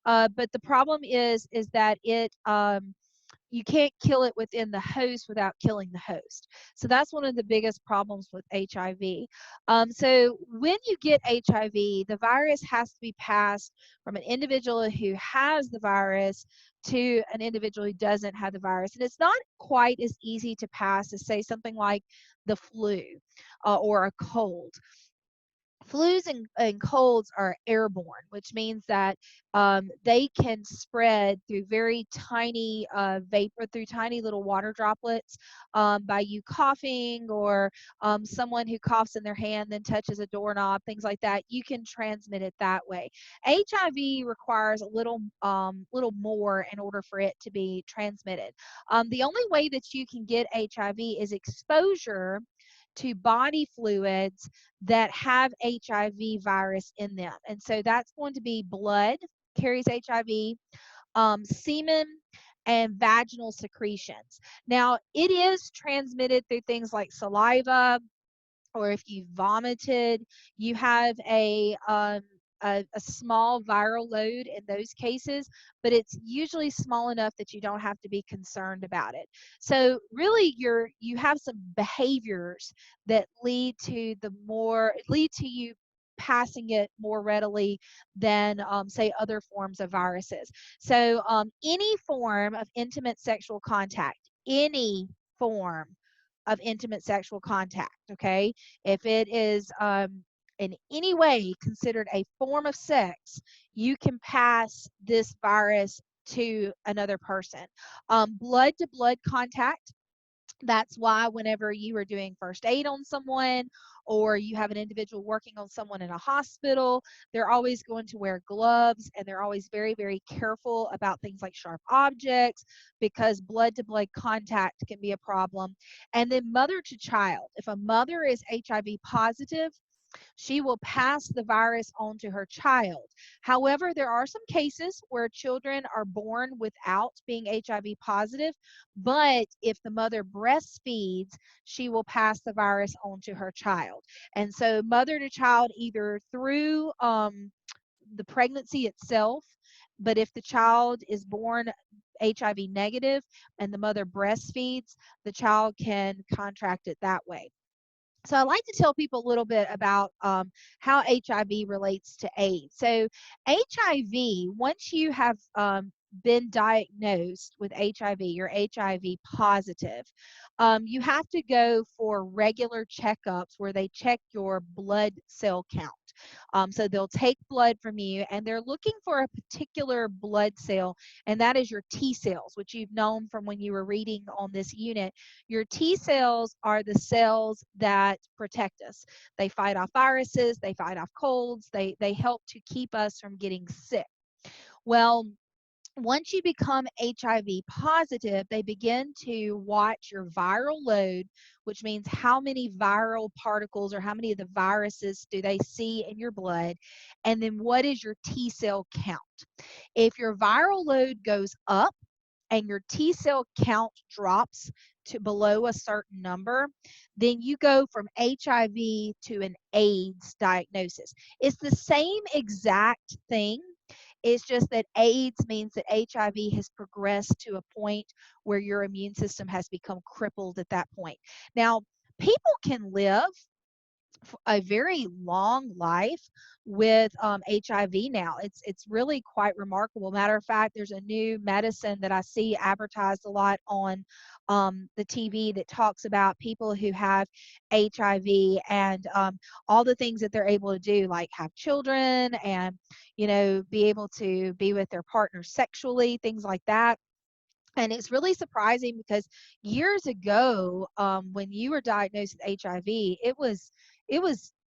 but the problem is that you can't kill it within the host without killing the host. So that's one of the biggest problems with HIV. So when you get HIV, the virus has to be passed from an individual who has the virus to an individual who doesn't have the virus. And it's not quite as easy to pass as, say, something like the flu or a cold. Flus and colds are airborne, which means that they can spread through very tiny vapor, through tiny little water droplets, by you coughing, or someone who coughs in their hand then touches a doorknob, things like that. You can transmit it that way. HIV requires a little more in order for it to be transmitted. The only way that you can get HIV is exposure to body fluids that have HIV virus in them. And so that's going to be blood carries HIV, semen, and vaginal secretions. Now, it is transmitted through things like saliva, or if you vomited, you have a small viral load in those cases, but it's usually small enough that you don't have to be concerned about it. So really, you have some behaviors that lead to you passing it more readily than say other forms of viruses. So any form of intimate sexual contact, any form of intimate sexual contact, okay, if it is in any way considered a form of sex, you can pass this virus to another person. Blood to blood contact, that's why whenever you are doing first aid on someone, or you have an individual working on someone in a hospital, they're always going to wear gloves, and they're always very, very careful about things like sharp objects, because blood to blood contact can be a problem. And then mother to child. If a mother is HIV positive, she will pass the virus on to her child. However, there are some cases where children are born without being HIV positive, but if the mother breastfeeds, she will pass the virus on to her child. And so, mother to child, either through the pregnancy itself, but if the child is born HIV negative and the mother breastfeeds, the child can contract it that way. So I like to tell people a little bit about how HIV relates to AIDS. So HIV, once you have been diagnosed with HIV, you're HIV positive, you have to go for regular checkups where they check your blood cell count. So they'll take blood from you, and they're looking for a particular blood cell, and that is your T cells, which you've known from when you were reading on this unit. Your T cells are the cells that protect us. They fight off viruses, they fight off colds, they help to keep us from getting sick. Well, once you become HIV positive, they begin to watch your viral load, which means how many viral particles or how many of the viruses do they see in your blood, and then what is your T cell count. If your viral load goes up and your T cell count drops to below a certain number, then you go from HIV to an AIDS diagnosis. It's the same exact thing. It's just that AIDS means that HIV has progressed to a point where your immune system has become crippled at that point. Now, people can live a very long life with HIV now. It's really quite remarkable. Matter of fact, there's a new medicine that I see advertised a lot on the TV that talks about people who have HIV, and all the things that they're able to do, like have children, and be able to be with their partner sexually, things like that. And it's really surprising because years ago, when you were diagnosed with HIV, it was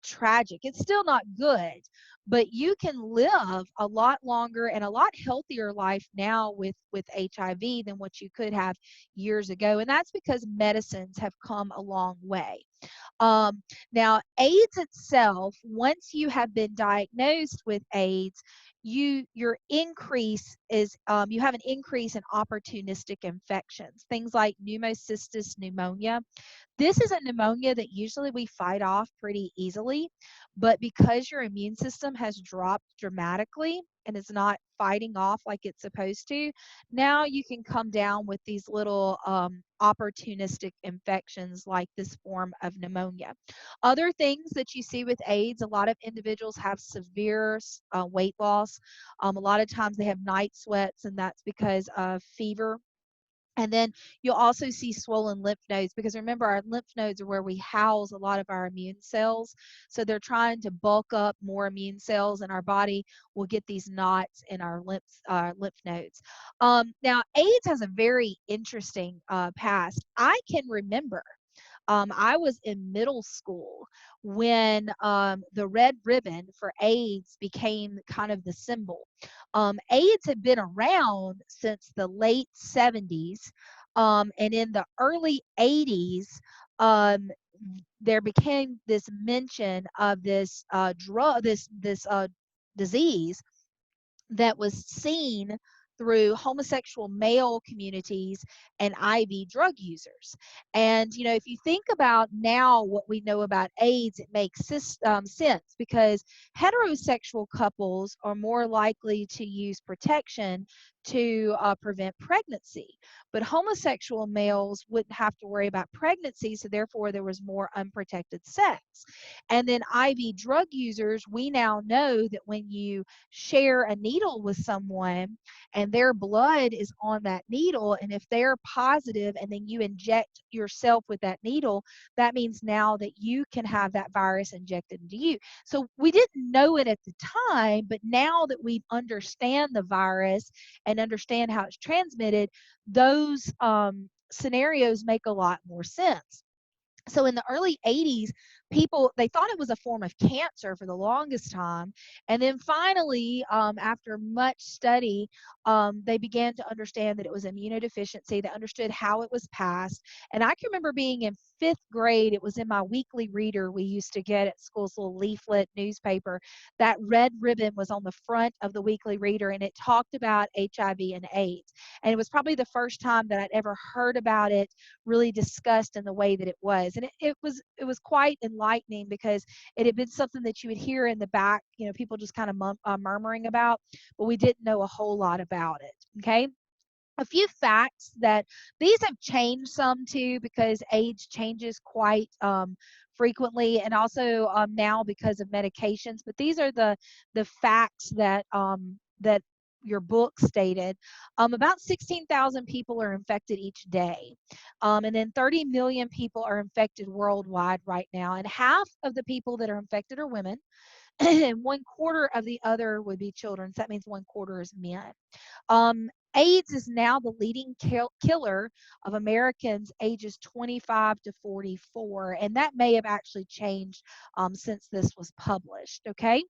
tragic. It's still not good, but you can live a lot longer and a lot healthier life now with HIV than what you could have years ago. And that's because medicines have come a long way. Um, Now, AIDS itself, once you have been diagnosed with AIDS, your increase is you have an increase in opportunistic infections, things like pneumocystis pneumonia. This is a pneumonia that usually we fight off pretty easily, but because your immune system has dropped dramatically and is not fighting off like it's supposed to, now you can come down with these little opportunistic infections like this form of pneumonia. Other things that you see with AIDS, a lot of individuals have severe weight loss. A lot of times they have night sweats, and that's because of fever. And then you'll also see swollen lymph nodes, because remember, our lymph nodes are where we house a lot of our immune cells. So they're trying to bulk up more immune cells, and our body will get these knots in our lymph nodes. Now, AIDS has a very interesting past. I can remember I was in middle school when the red ribbon for AIDS became kind of the symbol. AIDS had been around since the late 70s, and in the early 80s, um, there became this mention of this disease that was seen through homosexual male communities and IV drug users. And, if you think about now what we know about AIDS, it makes sense, because heterosexual couples are more likely to use protection to prevent pregnancy. But homosexual males wouldn't have to worry about pregnancy, so therefore there was more unprotected sex. And then IV drug users, we now know that when you share a needle with someone and their blood is on that needle, and if they're positive and then you inject yourself with that needle, that means now that you can have that virus injected into you. So we didn't know it at the time, but now that we understand the virus and understand how it's transmitted, those scenarios make a lot more sense. So in the early 80s, people, they thought it was a form of cancer for the longest time, and then finally, after much study, they began to understand that it was immunodeficiency. They understood how it was passed. And I can remember being in 5th grade, it was in my weekly reader we used to get at school's little leaflet newspaper. That red ribbon was on the front of the weekly reader, and it talked about HIV and AIDS. And it was probably the first time that I'd ever heard about it really discussed in the way that it was. And it was quite enlightening, because it had been something that you would hear in the back, people just kind of murmuring about, but we didn't know a whole lot about it. Okay. A few facts that these have changed some too, because age changes quite frequently, and also now because of medications. But these are the facts that your book stated. About 16,000 people are infected each day, and then 30 million people are infected worldwide right now, and half of the people that are infected are women, and 1/4 of the other would be children. So that means 1/4 is men. Um, AIDS is now the leading killer of Americans ages 25 to 44, and that may have actually changed since this was published. Okay,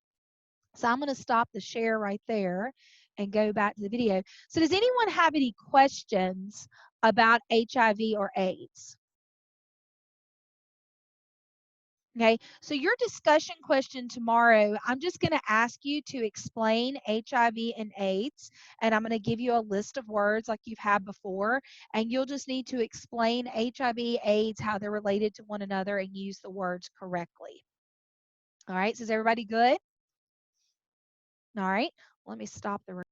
so I'm going to stop the share right there and go back to the video. So, does anyone have any questions about HIV or AIDS? Okay, so your discussion question tomorrow, I'm just going to ask you to explain HIV and AIDS, and I'm going to give you a list of words like you've had before, and you'll just need to explain HIV, AIDS, how they're related to one another, and use the words correctly. All right, so is everybody good? All right, let me stop the